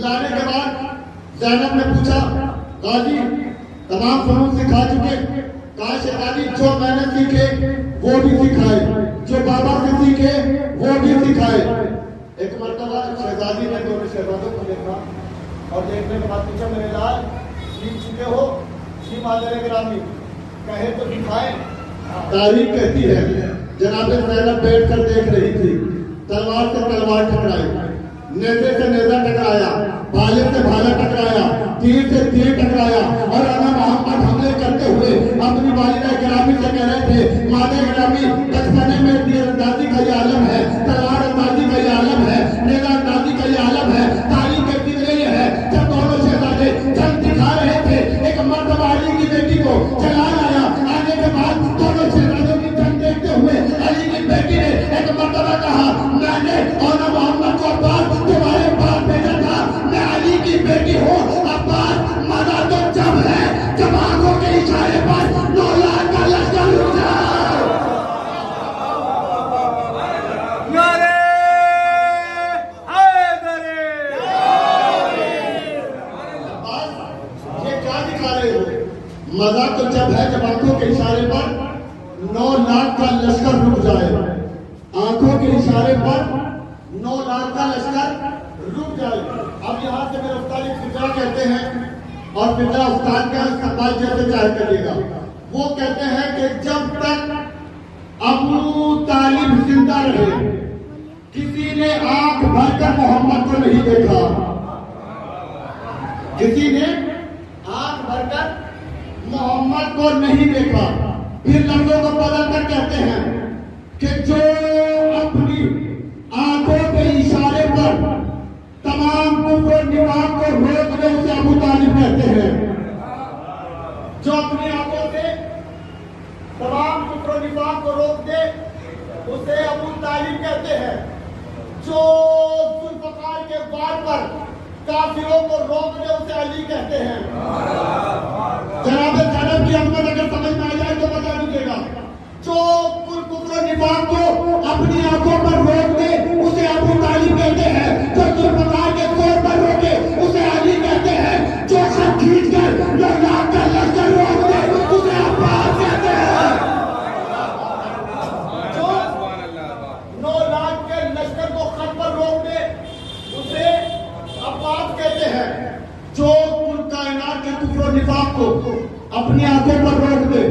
बुलाने के बाद ज़ैनब ने पूछा, गाजी तमाम फनून सिखा चुके? कहा शहजादी जो मैंने सीखे वो भी सिखाए, जो बाबा से सीखे वो भी सिखाए। एक मर्तबा शहजादी ने दोनों शहजादों को देखा और देखने के बाद पूछा, मेरे लाल सीख चुके हो? जी मादर गिरामी, कहे तो सिखाए। तारीख कहती है जनाब ज़ैनब बैठ कर देख रही थी, तलवार से तलवार टकराई, नेज़े से नेज़ा टकराया, भाले से भाला टकराया, तीर से तीर टकराया और आना मोहम्मद हमले करते हुए अपनी वालिदा गिरामी से कह रहे थे, मादे गिरामी बचपने में तीरंदाजी का ये आलम है, तलवार अंदाजी का ये आलम है, नेज़ा अंदाजी का ये आलम है। तारीख कहती है जब दोनों शहजादे जंग दिखा रहे थे, एक मर्तबा अली की बेटी को जलाल आया। आने के बाद दोनों शहजादों की जंग देखते हुए अली की बेटी ने एक मर्तबा कहा, मैंने और मोहम्मद को अब्बास तुम्हारे पास भेजा था, मैं अली की बेटी हूँ। अब्बास मजा तो जब है जब आंखों के इशारे पर 9 लाख का लश्कर रुक जाए। ये क्या दिखा रहे हो? मजा तो जब है जब आंखों के इशारे पर 9 लाख का लश्कर रुक जाए। आंखों के इशारे पर 9 लाख का लश्कर रुक जाए। अब यहाँ से मेरे उस्ताद एक फिक्रा कहते हैं और फिक्रा उस्ताद का इस्तेमाल जैसे चाहे करिएगा। वो कहते हैं कि जब तक अबू तालिब जिंदा रहे किसी ने आंख भरकर मोहम्मद को नहीं देखा, किसी ने आंख भरकर मोहम्मद को नहीं देखा। फिर लफ्जों को बदल कर कहते हैं कि जो अपनी आंखों के इशारे पर तमाम कुफ्र निफाक को रोक दे उसे अबू तालिब कहते हैं। जो अपनी आंखों से तमाम कुफ्र निफाक को रोक दे उसे अबू तालिब कहते हैं। जो जुल्फ़कार के बार पर काफिरों को रोक दे उसे अली कहते हैं। जनाब ज़ैनब की अजमत अगर समझ में आ जाए तो बता दीजिएगा। जो कुफ्र निफाक को अपनी आंखों पर रोक दे उसे अबू तालिब कहते हैं। जो जुल्फ़कार के तौर पर रोके उसे अली कहते हैं। जो सब खींच कर 9 लाख का लश्कर रोक दे उसे अब्बास कहते हैं। जो 9 लाख के लश्कर को खत पर रोक दे उसे अब्बास कहते हैं। जो कायनात के कुफ्र निफाक को अपनी आंखों पर रोक दे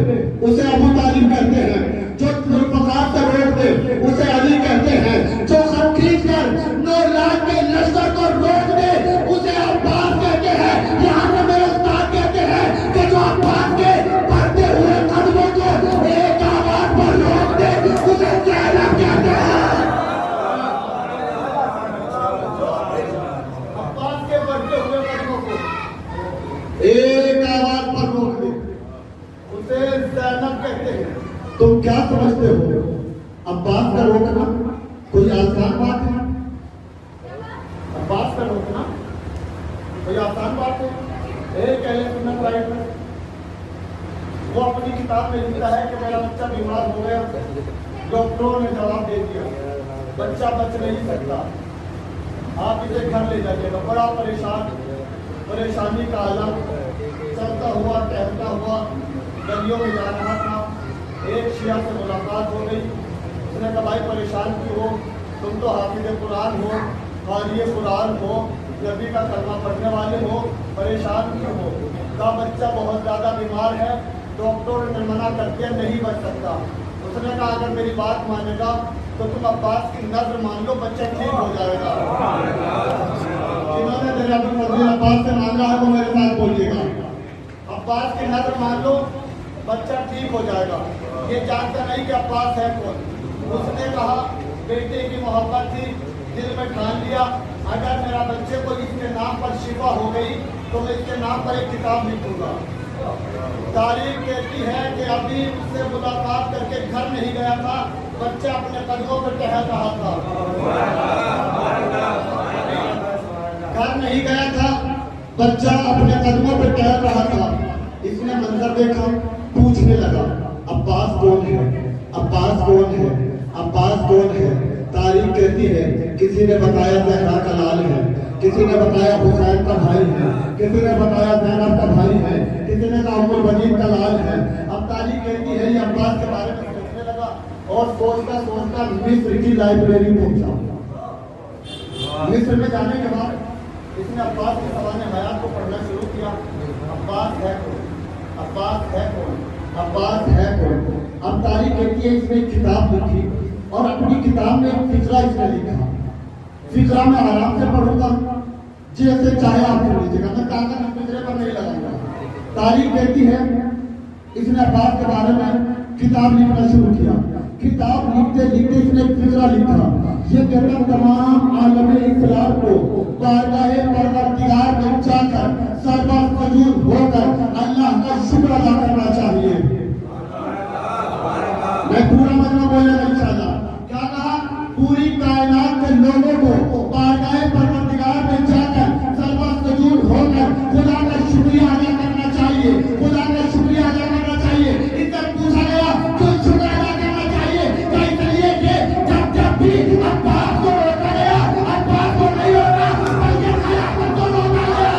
उसे अबू तालिब कहते हैं। जो जुल्फ़कार से रोक दे उसे अली कहते हैं। जो सब खींच कर 9 लाख के लश्कर को रोक दे उसे अब्बास कहते हैं। यहाँ से मेरे उस्ताद कहते हैं कि जो अब्बास के बढ़ते हुए कदमों को एक आवाज पर रोक दे उसे ज़ैनब कहते हैं। अब्बास के बढ़ते हुए कदमों को एक आवाज पर रोक दे उसे ज़ैनब कहते हैं। तुम क्या समझते हो अब्बास का रोकना कोई आसान बात है? अब्बास का रोकना कोई आसान बात है? एक अहले सुन्नत राइटर वो अपनी किताब में लिखता है कि मेरा बच्चा बीमार हो गया, डॉक्टरों ने जवाब दे दिया बच्चा बच नहीं सकता, आप इसे घर ले जाइएगा। बड़ा परेशानी का आलम, चलता हुआ टहलता हुआ गलियों में जा रहा था। एक शिया से मुलाकात हो गई। उसने कहा भाई परेशान क्यों हो, तुम तो हाफिज़ कुरान हो, क़ारी कुरान हो, नबी का कलमा पढ़ने वाले हो, परेशान क्यों हो? का बच्चा बहुत ज़्यादा बीमार है, डॉक्टरों ने मना कर दिया नहीं बच सकता। उसने कहा अगर मेरी बात मानेगा तो तुम अब्बास की नज़र मान लो, बच्चा ठीक हो जाएगा। जिन्होंने अब्बास से मांगा है वो मेरे साथ बोलिएगा। अब्बास की नज़र मान लो, बच्चा ठीक हो जाएगा। ये जानता नहीं कि अब्बास है कौन। उसने कहा बेटे की मोहब्बत थी, दिल में ठान लिया अगर मेरा बच्चे को इसके नाम पर शिफा हो गई तो मैं इसके नाम पर एक किताब लिखूंगा। तारीख कहती है कि अभी उससे मुलाकात करके घर नहीं गया था, बच्चा अपने कदमों पर टहल रहा था। घर नहीं गया था, बच्चा अपने कदमों पर टहल रहा था। इसने मंजर देखा, पूछने लगा अब्बास कौन है, अब्बास कौन है, अब्बास कौन है? तारीख कहती है किसी ने बताया ज़हरा का लाल है, किसी ने बताया हुसैन का भाई है, किसी ने बताया ज़ैनब का भाई है, किसी ने कहा उम्मुल बनीन का लाल है। अब तारीख कहती है ये अब्बास के बारे में सोचने लगा और सोचता सोचता मिस्र की लाइब्रेरी पहुंचा। मिस्र में जाने के बाद इसने अब्बास के ज़माने हयात को पढ़ना शुरू किया। अब्बास है कौन, अब्बास है कौन, अब्बास है कौन। अब तारीख कहती है इसने एक किताब लिखी और अपनी किताब में एक फिक्रा इसने लिखा। फिक्रा में आराम से पढ़ूंगा, जैसे चाहे आप पढ़ लीजिएगा, मैं कागज फिक्रे पर नहीं लगाऊंगा। तारीख कहती है इसने अब्बास के बारे में किताब लिखना शुरू किया। किताब लिखते लिखते इसने एक फिक्रा लिखा। ये कहता तमाम आलम इस्लाम को बारगाहे परवरदिगार में जाकर सर्वसजूद होकर अल्लाह का शुक्र अदा करना चाहिए। मैं पूरा मजमा बोलेगा इंशाअल्लाह। क्या कहा? पूरी कायनात के लोगों को बारगाहे परवरदिगार में जाकर सर्वसजूद होकर खुदा का शुक्रिया अदा करना चाहिए, खुदा का शुक्रिया अदा करना चाहिए। इससे पूछा गया तो शुक्र अदा करना चाहिए। इसलिए कि जब भी अब्बास को रोका गया, अब्बास को नहीं रोका बल्कि क़यामत को रोका गया।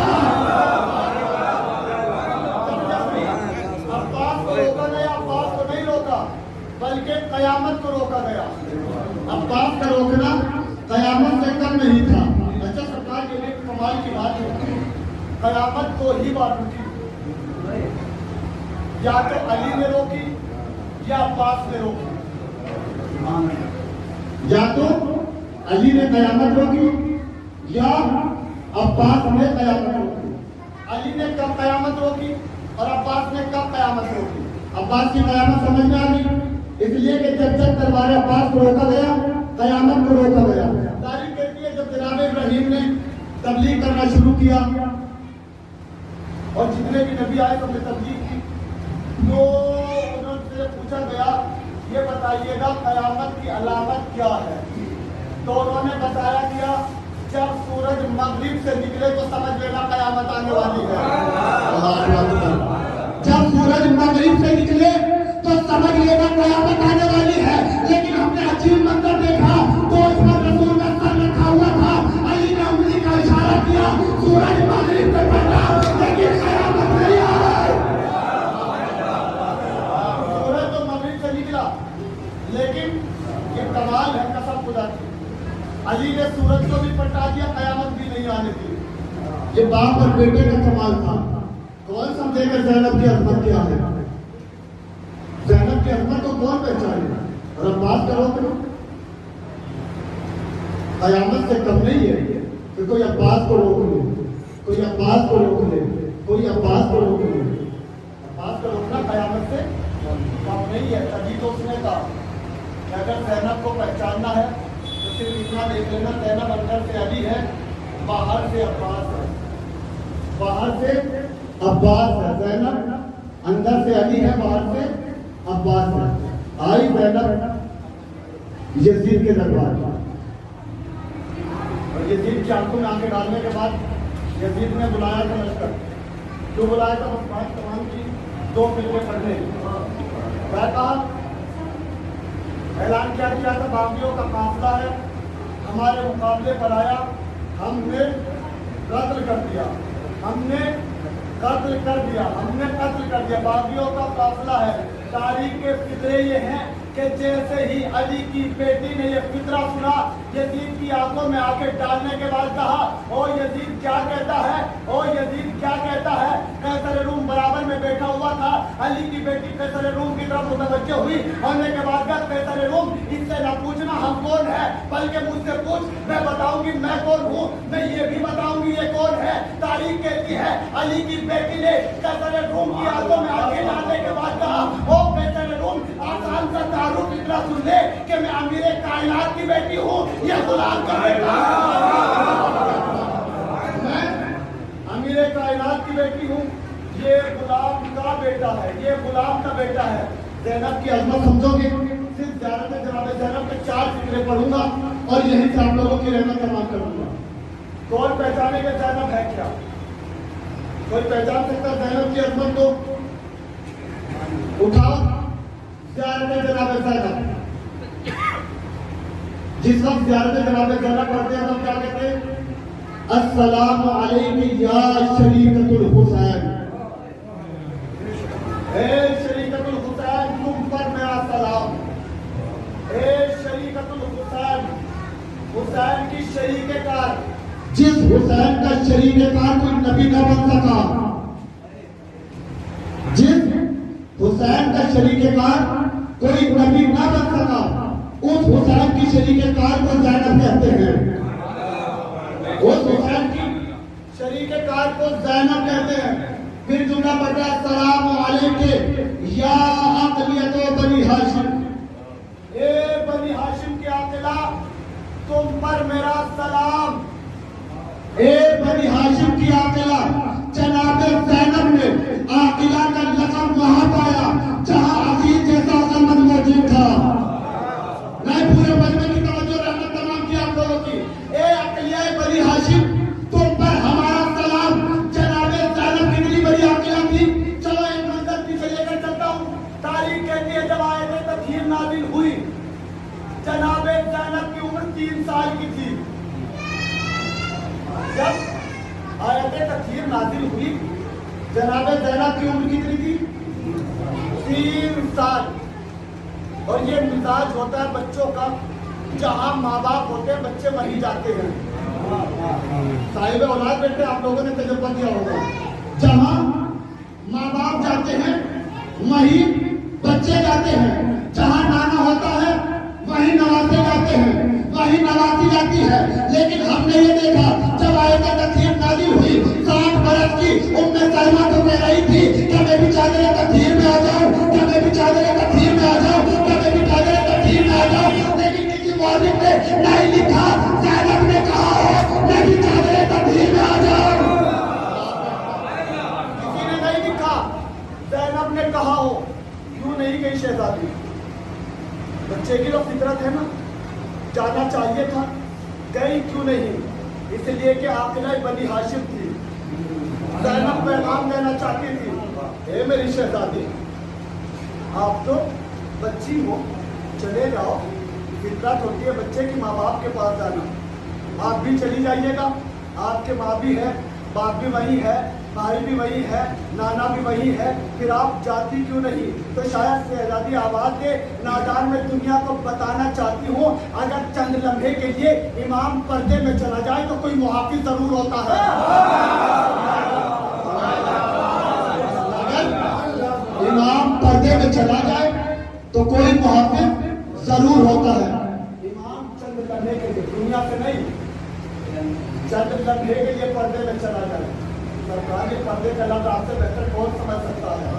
अब्बास को रोका गया, अब्बास को नहीं रोका बल्कि क़यामत को रोका गया। अब्बास का रोकना क़यामत से कम नहीं था। अच्छा सरकार के लिए कमाल की बात है, क़यामत को ही बात रुकी। या तो अली ने रोकी या अब्बास ने रोकी। या तो अली ने क़यामत रोकी या अब्बास ने क़यामत रोकी। अली ने कब क़यामत रोकी और अब्बास ने कब क़यामत रोकी? अब्बास की क़यामत समझ में आ गई, इसलिए कि जब जब दरबार अब्बास को रोका गया, क़यामत को रोका गया। तारीख कहती है जब जनाब इब्राहीम ने तबलीग करना शुरू किया और जितने भी नबी आए सबने तबलीग की, तो उन्होंने पूछा गया ये बताइएगा क़यामत की अलामत क्या है? तो उन्होंने बताया दिया जब सूरज मगरिब से निकले तो समझ लेना क़यामत आने वाली है। जब सूरज मगरिब से निकले तो समझ लेना क़यामत आने वाली है। लेकिन हमने अजीब मंजर देखा, तो इसमें रसूल का सर रखा हुआ था, अली ने उंगली का इशारा किया, सूरज मगरिब से पड़ा लेकिन क़यामत नहीं आई। सूरज तो मगरिब से निकला, लेकिन ये कमाल है कसम खुदा की, अली ने सूरज को भी पलटा दिया, क़यामत भी नहीं आने दी। ये बाप और बेटे का कमाल था। कौन समझेगा ज़ैनब की अज़मत क्या है? ज़ैनब की अज़मत को कौन पहचाने? और अब्बास का रोक लो, क़यामत से कम नहीं है कि कोई अब्बास को रोक ले, कोई अब्बास को रोक ले, कोई अब्बास को रोक ले। अब्बास को रोकना क़यामत से कम नहीं है। तभी तो उसने कहा कि अगर ज़ैनब को पहचानना है तो सिर्फ इतना देख लेना, ज़ैनब अंदर से अली है, बाहर से अब्बास है। बाहर से अब्बास है, ज़ैनब अंदर से अली है, बाहर से अब्बास है। आई ज़ैनब यजीद के दरबार और यजीद की आंखों में आंखें डालने के बाद यजीद ने बुलाया था लश्कर। जो बुलाया था उस बात तमाम की 2 फिल्में पढ़ने। क्या कहा? ऐलान क्या किया था? बागियों का काफिला है, हमारे मुकाबले पर आया, हमने कत्ल कर दिया, हमने कत्ल कर दिया, हमने कत्ल कर दिया। बागियों का काफिला है। तारीख के फितरे ये हैं कि जैसे ही अली की बेटी ने ये फितरा सुना, यजीद की आंखों में आके डालने के बाद कहा, ओ यजीद क्या कहता है, ओ यजीद क्या कहता है। कैसर रूम बराबर में बैठा हुआ था, अली की बेटी कैसर रूम की तरफ मुतवज्जह हुई। होने के बाद कैसर रूम, इससे न पूछना हम कौन है, बल्कि मुझसे पूछ, मैं बताऊंगी मैं कौन हूँ, मैं ये भी बताऊंगी ये कौन है। तारीख कहती है अली की बेटी ने कैसर रूम की आंखों में आंखें डालने के बाद कहा, ओ कैसर रूम आसान सा तारुफ इतना सुन ले कि मैं अमीर कायनात की बेटी हूँ, ये गुलाम का बेटा। मैं अमीर कायनात की बेटी हूँ, ये गुलाम का बेटा है, ये गुलाम का बेटा है। ज़ैनब की अज़मत समझोगे? सिर्फ जनाब ज़ैनब के 4 फिक्रे पढ़ूंगा और यही से आप लोगों की रहमत का मांग करूंगा। कौन पहचाने के ज़ैनब है क्या? कोई पहचान सकता है ज़ैनब की अज़मत को? उठाओ ज़ियारत जनाब ज़ैनब। जिस वक्त ज़ियारत जनाब ज़ैनब पढ़ते हैं तो क्या कहते हैं? अस्सलामु अलैकुम या शरीकतुल हुसैन। ए शरीकतुल हुसैन, तुम पर मेरा सलाम। ए शरीकतुल हुसैन, हुसैन की शरीकेकार, जिस हुसैन का शरीकेकार कोई नबी ना बन सका, जिस हुसैन का शरीकेकार कोई नबी ना बन सका, उस हुसैन की शरीकेकार को ज़ैनब कहते हैं। उस हुसैन की शरीकेकार को ज़ैनब कहते हैं। फिर जुमला पढ़ा, अस्सलामु अलैकुम या अक़लियत बनी हाशिम। ए बनी हाशिम के आक़िला, तुम पर मेरा सलाम। ए बनी हाशिम की आक़िला, जनाब ज़ैनब ने आक़िला का लक़ब वहां पाया जहां अजीज जैसा अक़लमंद मौजूद था। मैं पूरे मजमे की तवज्जो रहमत तमाम की आप लोगों की। ए अक़लिया बनी हाशिम, तुम पर हमारा सलाम। जनाब ज़ैनब कितनी बड़ी आक़िला थी। चलो एक मंजर पीछे लेकर चलता हूँ। तारीख कहती है जब आयत तत्हीर नाज़िल हुई, जनाब ज़ैनब की उम्र 3 साल की थी। जब आयत तत्हीर नाज़िल हुई, जनाब ज़ैनब की उम्र कितनी थी? 3 साल। और ये मिजाज होता है बच्चों का, जहां माँ बाप होते हैं बच्चे वहीं जाते हैं। साहिब औलाद बेटे आप लोगों ने तजुर्बा किया होगा, जहां माँ बाप जाते हैं वहीं बच्चे जाते हैं। जहां नाना होता है वहीं नवासे जाते हैं, वहीं नवासी जाती है। लेकिन हमने ये देखा जब आयत तत्हीर नाज़िल हुई, 60 बरस की उम्मे सलमा तो कह रही थी कि मैं भी चादर तत्हीर में आ जाऊं, कि मैं भी चादर तत्हीर में आ जाऊं, कि मैं भी चादर तत्हीर में आ जाऊं। लेकिन किसी मौलिक ने नहीं लिखा, ज़ैनब ने कहा है मैं भी चादर तत्हीर में आ जाऊं। किसी ने नहीं लिखा, ज़ैनब ने कहा हो। क्यों नहीं गई शहजादी? बच्चे की तो फितरत है ना, जाना चाहिए था, गई क्यों नहीं? इसलिए कि आक़िला बनी हाशिम थी। ज़ैनब पैगाम देना चाहती थी, ए मेरी शहजादी, आप तो बच्ची हो, चले जाओ। फितरत होती है बच्चे की माँ बाप के पास जाना। आप भी चली जाइएगा, आपके माँ भी है, बाप भी वही है, भाई भी वही है, नाना भी वही है, फिर आप जाती क्यों नहीं? तो शायद शहजादी आवाज दे, नादान में दुनिया को बताना चाहती हूँ, अगर चंद लम्हे के लिए इमाम पर्दे में चला जाए तो कोई मुहाफिज जरूर होता है। अगर इमाम पर्दे में चला जाए तो कोई मुहाफिज जरूर होता है। इमाम चंद लम्हे के लिए, दुनिया से नहीं, चंद लम्हे के लिए पर्दे में चला जाए। सरकार के पर्दे का लफ्ज़ आपसे बेहतर कौन समझ सकता है?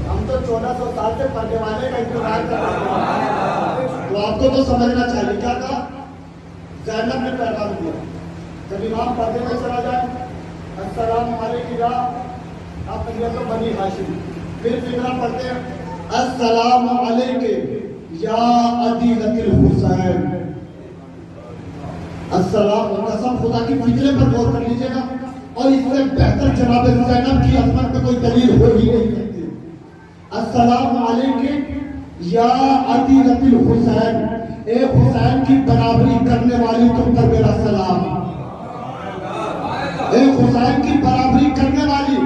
हम तो 1400 साल से पर्दे वाले का इंतजार कर रहे हैं। तो आपको तो समझना चाहिए। क्या कहा? ज़ैनब ने पैगाम दिया, जब इमाम पर्दे में चला जाए, अस्सलामु अलैकुम या अक़लियत बनी हाशिम। फिर फिक्रा पढ़ते हैं, अस्सलामु अलैकुम या अदीलतुल हुसैन। अस्सलाम, कसम खुदा की फिक्रे पर गौर कर लीजिएगा। और इससे बेहतर जनाब ज़ैनब की अज़मत पे कोई दलील हो ही नहीं सकती। अस्सलामु अलैकुम या अदीलतुल हुसैन, ए हुसैन की बराबरी करने वाली तुम पर मेरा सलाम। ए हुसैन की बराबरी करने वाली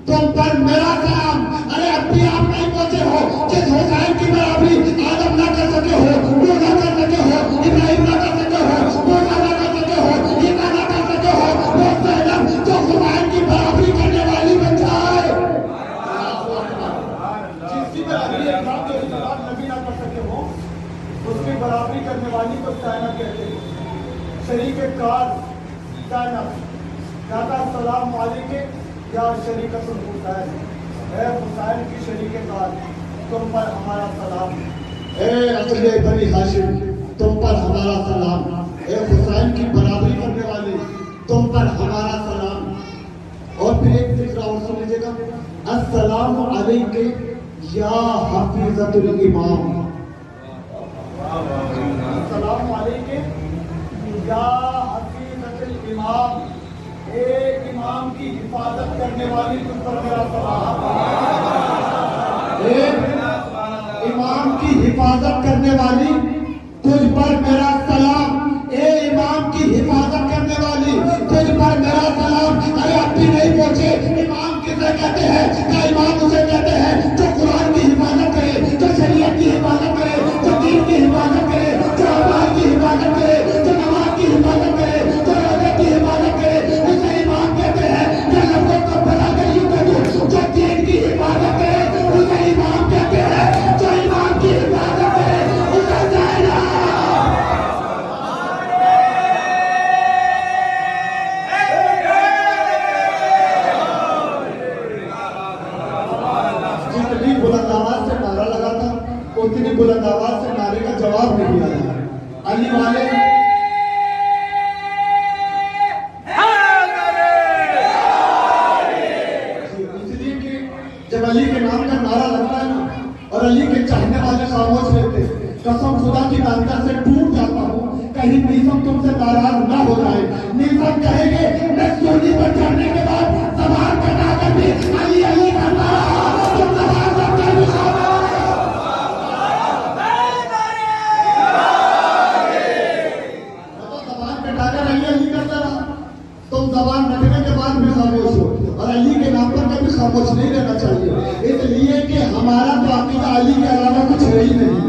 तुम पर मेरा सलाम। अरे अब भी आप नहीं पहुंचे हो, जिस हुसैन की बराबरी आदम ना कर सके हो, नूह ना कर सके हो, इब्राहिम ना कर सके हो, मूसा ना कर सके हो, ईसा ना कर सके हो, वो ज़ैनब जो हुसैन की बराबरी करने वाली बन जाए। जिसकी बराबरी नबी ना कर सके हो, उसकी बराबरी करने वाली को ज़ैनब कहते हैं। शरीकेकार ज़ैनब कहता अस्सलामु अलैकुम या शरीकतुल हुसैन, ए हुसैन की शरीकेकार, तुम पर हमारा सलाम। ए अक़लिया बनी हाशिम, तुम पर हमारा सलाम। ए हुसैन की बराबरी करने वाली, तुम पर हमारा सलाम। और फिर एक फिक्रा और सुन लीजिएगा, अस्सलामु अलैकुम या हफीज़तुल इमाम। अस्सलामु अलैकुम या हफीज़तुल इमाम, ए इमाम की हिफाजत करने वाली तुम पर मेरा सलाम। इमाम की हिफाजत करने वाली तुझ पर मेरा सलाम। ए इमाम की हिफाजत करने वाली तुझ पर पहुंचे। इमाम किसे कहते हैं? क्या इमाम उसे कहते हैं जो कुरान की हिफाजत करे, जो शरीयत की हिफाजत करे, जो दीन की हिफाजत करे, जो अमाल की हिफाजत करे, जो नमाज की हिफाजत करे, जो रोजे की हिफाजत करे, उसे इमाम कहते हैं। जो लफ्जों को बता कर यूं कह दूं, जो दीन की हिफाजत करे उसे इमाम कहते हैं। जो इमाम की हिफाजत करे उसे जायना। जितनी बुलंद आवाज से नारा लगा था उतनी बुलंद आवाज से नारे का जवाब नहीं आया। अली वाले इसलिए कि जब अली के नाम का नारा लगता है ना और अली के चाहने वाले खामोश रहते, कसम खुदा की ताकत से टूट जाता हूँ कहीं नीसम तुमसे नाराज ना हो जाए। नीसम कहेंगे मैं सूली पर चढ़ने के बाद जबान कटा कर भी अली अली करता रहा, तुम जबान करके भी जबान कटाकर अली अली करता रहा, तुम जबान कटने के बाद भी खामोश हो। और अली के नाम पर कभी खामोश नहीं रहना चाहिए, इसलिए कि हमारा तो अकीदा अली के अलावा कुछ है ही नहीं।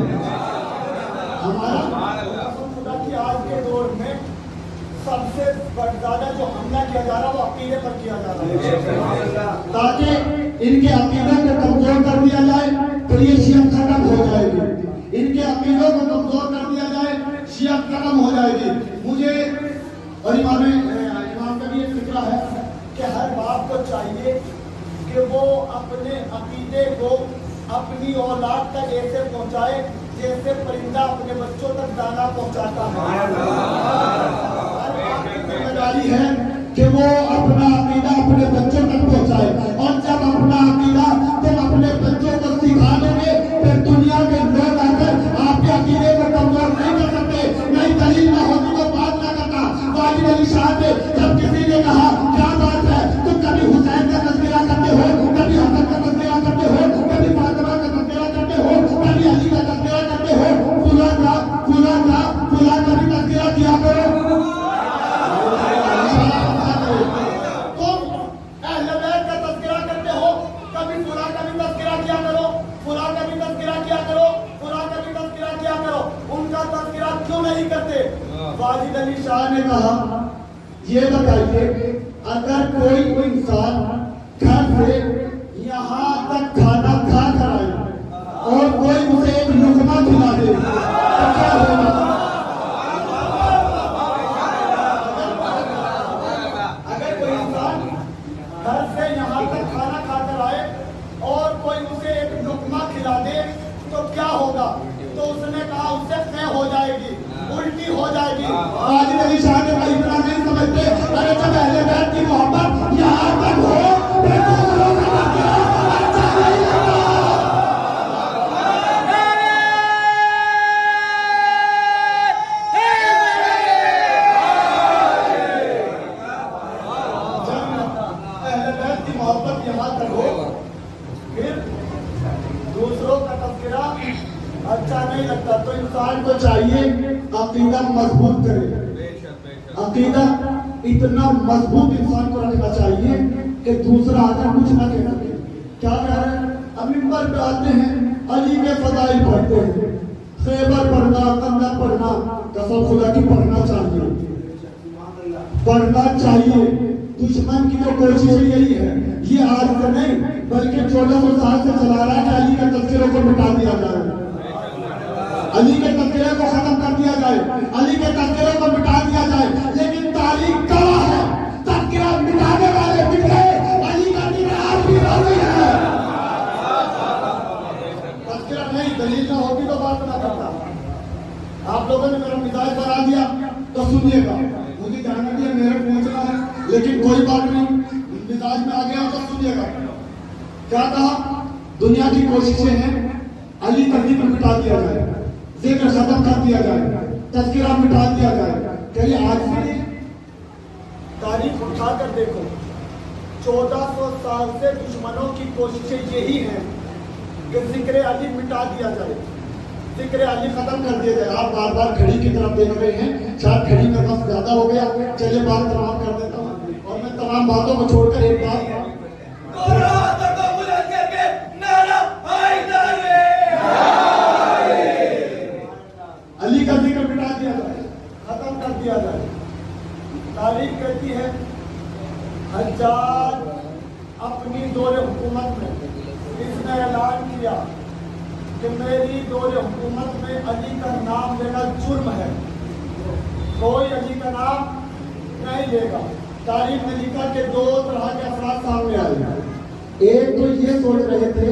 हमारा खुदा की आज के दौर में सबसे ज्यादा जो हमला किया जा रहा है वो अकीदे पर किया जा रहा है, ताकि इनके अकीदे को कमजोर कर दिया जाए तो ये शियत खत्म हो जाएगी। इनके अकीदों को कमजोर कर दिया जाए, शियत खत्म हो जाएगी। मुझे और इमाम का भी एक फिक्रा है कि हर बाप को चाहिए कि वो अपने अकीदे को अपनी औलाद तक ऐसे पहुंचाए जैसे परिंदा अपने बच्चों तक दाना पहुंचाता है। हर बाप की जिम्मेदारी है कि वो अपना अकीदा अपने बच्चों तक पहुंचाए, और जब अपना अकीदा तुम अपने बच्चों को सिखा दोगे फिर दुनिया के लोग आकर आपके अकीदे को कमजोर नहीं कर सकते। नहीं दलील ना होती तो बात ना करता। वाजिद अली शाह से जब किसी ने कहा क्या बात है तुम कभी हुसैन का तज़किरा करते हो, कभी हसन का तज़किरा करते हो, कभी फातिमा का तज़किरा करते हो, कभी अली का तज़किरा करते हो, फुला का भी तज़किरा किया करो। तुम अहले बैत का तज़किरा करते हो, कभी फुला का भी तज़किरा किया करो, फुला का भी तज़किरा किया करो, फुला का भी तज़किरा किया करो। उनका तज़किरा क्यों नहीं करते? वाजिद अली शाह ने कहा ये बताइए अगर कोई इंसान घर से यहाँ तक खाना खा कर आए और कोई उसे एक लुकमा खिला दे तो क्या होगा? अगर कोई इंसान घर से यहाँ तक खाना खाकर आए और कोई उसे एक लुकमा खिला दे तो क्या होगा? तो उसने कहा उससे तय हो जाएगी, उल्टी हो जाएगी। वाजिद अली शाह ने भाई इतना नहीं समझते। अरे जब अहले बैत की मोहब्बत यहाँ तक हो फिर दूसरों का तज़किरा अच्छा नहीं लगता। जब अहले बैत की मोहब्बत यहाँ तक हो फिर दूसरों का तज़किरा अच्छा नहीं लगता। तो इंसान को चाहिए अकीदा मजबूत करे। अकीदा इतना मजबूत इंसान को रखना चाहिए कि दूसरा आकर कुछ ना कह सके। क्या कह रहे हैं? अब मिंबर पे आते हैं, अली के फजाइल पढ़ते हैं, खैबर पढ़ना, कंदा पढ़ना, कसम खुदा की पढ़ना चाहिए, पढ़ना चाहिए। दुश्मन की तो कोशिश यही है, ये आज से नहीं बल्कि 1400 साल से चला रहा है कि अली के तज़किरे को मिटा दिया जाए, अली के तज़किरे को खत्म कर दिया जाए, अली के तज़किरे को मिटा दिया जाए। लेकिन तारीख गवाह है तज़किरा मिटाने वाले मिट गए, अली का दिन आज भी बाकी है। तज़किरा नहीं, दलील ना होती तो बात ना करता। आप लोगों ने मेरा मिजाज बना दिया तो सुनिएगा, मुझे जाना दिया मेरे पहुंचना है, लेकिन कोई बात नहीं, मिजाज में आ गया तो सुनिएगा। क्या कहा? दुनिया की कोशिशें हैं अली का जिक्र मिटा दिया जाए, जिक्र खत्म कर दिया जाए, तज़किरा मिटा दिया जाए। कहीं आज से तारीख उठाकर देखो, 1400 साल से दुश्मनों की कोशिशें यही हैं कि जिक्र अली मिटा दिया जाए, जिक्र अली खत्म कर दिया जाए। आप बार बार घड़ी की तरफ देख रहे हैं, शायद घड़ी का वक्त ज्यादा हो गया, चलिए बात तमाम कर देता हूँ और मैं तमाम बातों को छोड़कर एक बात अली का जिक्र मिटा दिया जाए, खत्म कर दिया जाए। तारीख कहती है हज्जाज अपनी दौरे हुकूमत में इसने ऐलान किया कि मेरी दौरे हुकूमत में अली का नाम लेना जुर्म है, कोई अली का नाम नहीं लेगा। तारीख में लिखा कि दो तरह के अफराद सामने आए। एक तो ये सोच रहे थे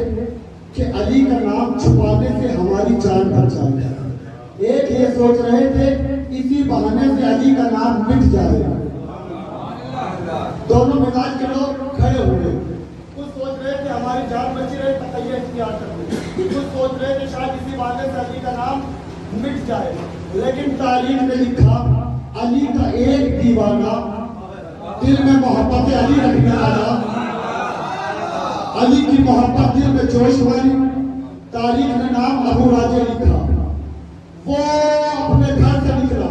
कि अली का नाम छुपाने से हमारी जान बच जाएगी, एक ये सोच रहे थे इसी बहाने से अली का नाम मिट जाएगा। दोनों मिजाज के लोग खड़े हुए, कुछ सोच रहे थे हमारी जान बची रहे तकैया इख्तियार कर ले, कुछ सोच रहे थे शायद इसी बहाने से अली का नाम मिट जाए। लेकिन तारीख ने लिखा अली का एक दीवाना दिल में मोहब्बत अली रखने वाला, अली की मोहब्बत दिल में जोश वाली। तारीख ने नाम अबू राजे लिखा। वो अपने घर से निकला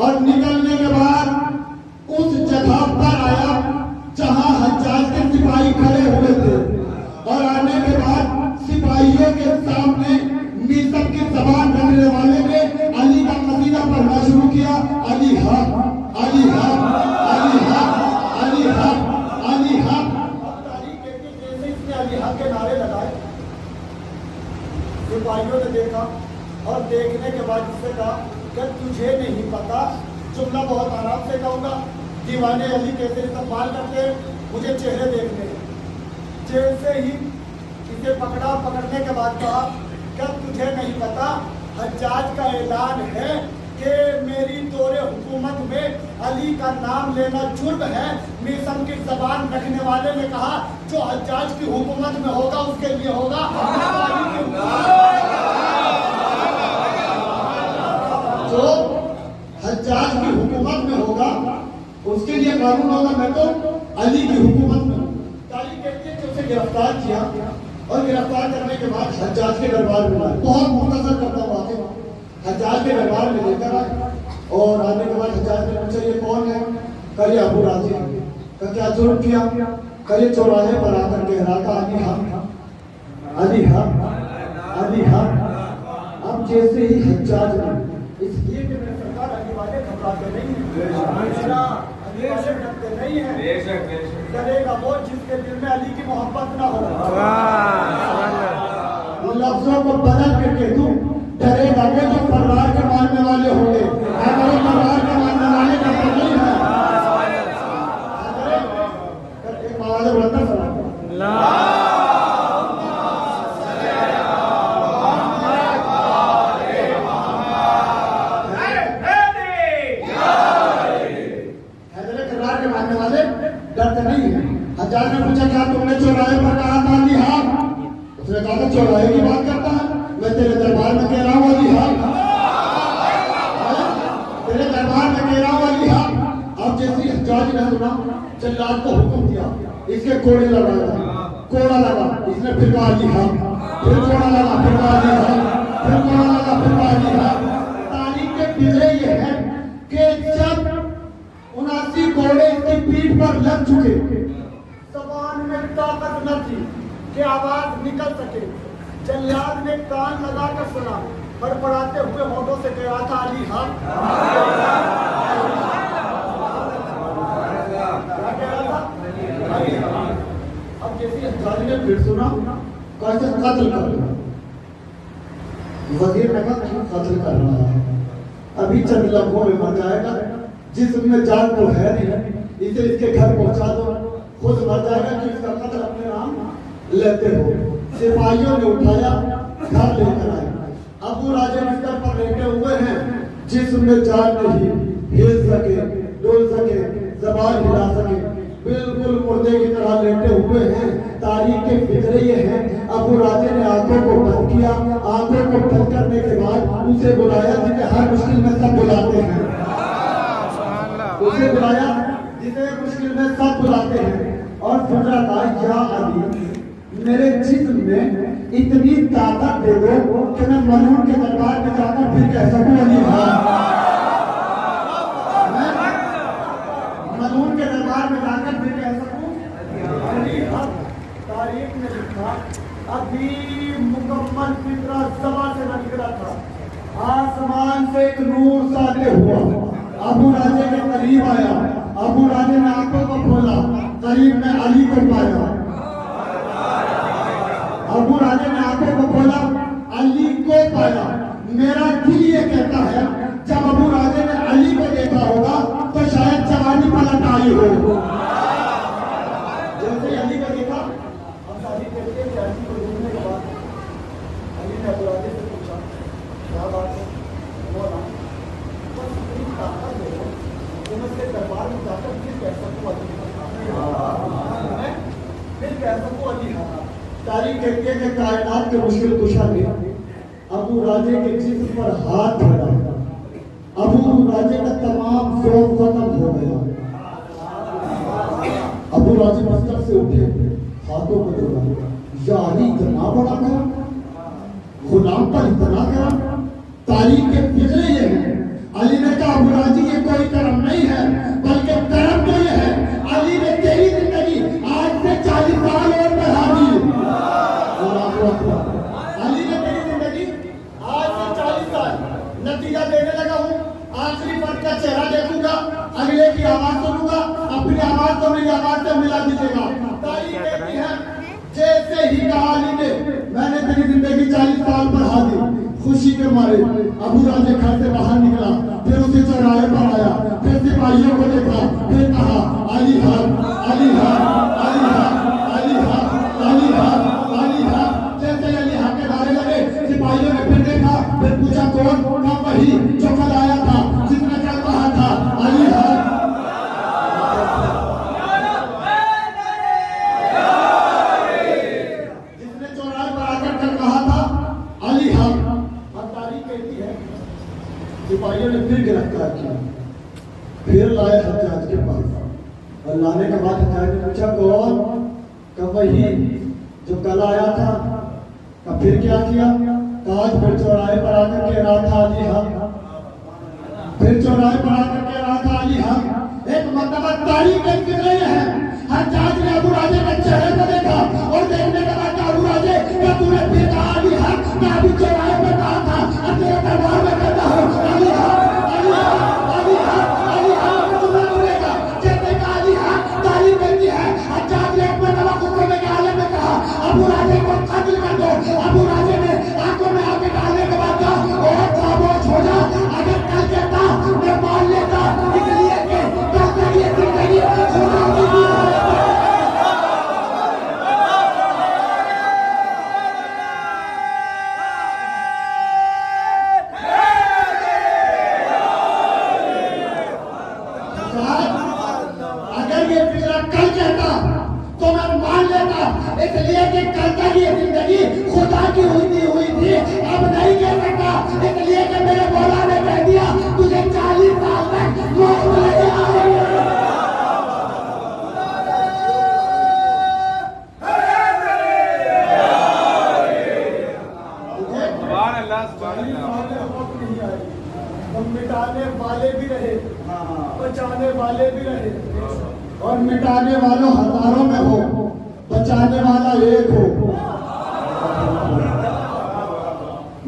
और निकलने के बाद उस जगह पर आया जहां हज्जाज के सिपाही खड़े हुए थे, और आने के बाद सिपाहियों के सामने मिस्र की जबान रखने वाले ने अली का कसीदा पढ़ना शुरू किया। अली हक, अली हक, अली हक, अली हक, अली हक। तारीख कहती है जैसे इसने अली हक के नारे लगाए, सिपाहियों ने देखा और देखने के बाद इससे कहा कि तुझे नहीं पता, जुमला बहुत आराम से कहूंगा, दीवाने अली कैसे इस्तेमाल करते हैं, मुझे चेहरे देखने। जैसे ही इसे पकड़ा, पकड़ने के बाद कहा क्या तुझे नहीं पता हज्जाज का ऐलान है कि मेरी दौरे हुकूमत में अली का नाम लेना जुर्म है। मिसम की जबान रखने वाले ने कहा जो हज्जाज की हुकूमत में होगा उसके लिए होगा, जो हज्जाज की हुकूमत में होगा उसके लिए कानून होगा। मैं तो अली की हुकूमत में। तारीख कहती है कि उसे गिरफ्तार किया और गिरफ्तार करने के बाद हज्जाज के दरबार में लाया। बहुत मुख्तसर करता हुआ हज्जाज के दरबार में लेकर आए और आने के बाद हज्जाज ने पूछा ये कौन है? कल अबू राजी का क्या जुर्म किया? कल चौराहे पर आकर कह रहा था अली हक, अली हक, अली हक। अब जैसे ही हज्जाज ने इसलिए कि मेरे सरकार अली वाले घबराते नहीं है, डरते नहीं है, डरेगा वो जिसके दिल में अली की मोहब्बत ना हो। लफ्जों को बदल करके तू डरेगा वो जो परिवार के मानने वाले होंगे। अगर वो परिवार के मानने वाले डरते नहीं है, एक आवाज बोलता सलाम डरते नहीं है। हज्जाज ने पूछा क्या तुमने चौराहे पर कहा था अली हक? उसने कहा था चौराहे की बात करता है, मैं तेरे दरबार में कह रहा हूँ अली हक, तेरे दरबार में कह रहा हूँ अली हक। अब जैसे हज्जाज ने सुना जल्लाद को हुक्म दिया इसके कोड़े लगाया, कोड़ा लगा, इसने फिर कहा अली हक, फिर कोड़ा लगा, फिर कहा अली हक, फिर कोड़ा लगा, फिर कहा अली हक। तारीख के फिक्रे ये है कि जब 79 घोड़े इसकी पीठ पर लग चुके, जबान में ताकत न थी कि आवाज निकल सके, जल्लाद ने कान लगाकर सुना, बड़बड़ाते हुए होठों से कह रहा था अली हक। क्या कह रहा था? अली हक। अब जैसे हज्जाज ने फिर सुना कैसे कत्ल कर रहा, वजीर ने कहा कत्ल कर रहा है, अभी चंद लम्हों में मर जाएगा, जिसमें जान तो है नहीं, इसे इसके घर पहुंचा दो, खुद मर जाएगा कि इसका कत्ल अपने नाम लेते हो। सिपाहियों ने उठाया, घर लेकर आए। अबू राजे बिस्तर पर लेटे हुए हैं, जिसमें जान नहीं, हिल सके, डोल सके, जबान हिला सके, बिल्कुल मुर्दे की तरह लेटे हुए हैं। तारीख के फिक्रे ये हैं, अबू राजे ने आंखों को बंद किया, आंखों को बंद करने के बाद उसे बुलाया जिसे हर मुश्किल में सब बुलाते हैं, उसे बुलाया जिसे मुश्किल में सब बुलाते हैं, और पूछा था या अली मेरे जिस्म में इतनी ताकत दे दो कि मैं मलून के दरबार में जाकर फिर कह सकूं अली हक। मलून के दरबार दरबार में जाकर फिर कह सकूं अली हक। तारीख ने लिखा अभी मुकम्मल फितरा सभा से न निकला था, आसमान से एक नूर साते हुआ अबू राजे के करीब आया। अबू राजे ने आंखों को खोला, करीब में अली को पाया। अबू राजे ने आंखों को खोला, अली को पाया। मेरा दिल ये कहता है जब अबू राजे ने अली को देखा होगा तो शायद जवानी पलट आई हो। जैसे अली को देखा, हम शादी करके अली को देखने के बाद अली ने अबू राजे से पूछा क्या बात है? बोला बस इतनी ताकत है तुम इसके दरबार में जाकर फिर कह सकूं अली फिर कह सकूं अली। तारीख कहती है कि कायनात के मुश्किल कुशा ने अबू राजे के जिस्म पर हाथ धरा। अबू राजे का तमाम शौक खत्म हो गया। अबू राजे मस्जिद से उठे, हाथों को जोड़ा, या अली इतना बड़ा करम, गुलाम पर इतना करम। तारीख के फिक्रे ये है, अली ने कहा अबू राजे ये कोई करम नहीं है, बल्कि करम तो ये है अली ने तेरी जिंदगी आज से 40 साल और बढ़ा दी। अली ने तेरी जिंदगी आज से 40 साल नतीजा देने लगा हूँ। आखिरी फर्द का चेहरा देखूंगा, अगले की आवाज सुनूंगा, अपनी आवाज को मेरी आवाज से मिला दीजिएगा। तारीख कहती है जैसे ही कहा अली ने मैंने तेरी जिंदगी 40 साल बढ़ा दी, खुशी के मारे अबू राजे घर से बाहर निकला, फिर उसे चौराहे पर आया, फिर सिपाहियों को देखा, फिर कहा अली हक, अली हक, अली हक, अली हक, अली हक, अली हक। जैसे अली हक के नारे लगे, सिपाहियों ने फिर देखा, फिर पूछा कौन? कहा वही जो कल आया था, जिसने कल कहा था अली हक। जिसने चौराहे पर आकर कल कहा था अली हक। सिपाहियों ने फिर गिरफ्तार किया, फिर लाए हज्जाज के पास और लाने के बाद हज्जाज ने पूछा कौन? कब वही जो कल आया था। कब फिर क्या किया? आज फिर चौराहे पर आकर कह रहा था अली हक, फिर चौराहे पर आकर कह रहा था अली हक। एक मर्तबा तारीख में फिर रही है, हज्जाज ने अबू राजे के चेहरे को देखा और देखने के बाद अबू राजे क्या तूने फिर कहा अली हक? मैं अभी चौराहे पर कहा था और तेरे दरबार में कहता हूँ अली हक, अली हक, अली हक, अली हक। तुम्हें बोलेगा जैसे का अली हक। तारीख कहती है हज्जाज ने एक मर्तबा गुस्से में हालत में कहा अबू राजे को कत्ल कर दो। अबू राजे ने आंखों में आंखें डालने के बाद कहा और खामोश हो जा, अगर कल कहता मैं मान लेता, इसलिए कि कल तक ये जिंदगी खुदा की दी है। अगर ये फिक्रा कल कहता तो मैं मान लेता, इसलिए कि कल तक ये जिंदगी खुदा की हुई थी, अब नहीं कह सकता, इसलिए कि मेरे मौला ने कह दिया तुझे 40 साल तक मौत नहीं आएगी। मिटाने वाले भी रहे, बचाने वाले भी रहे, और मिटाने वालों हजारों में हो, बचाने वाला एक हो।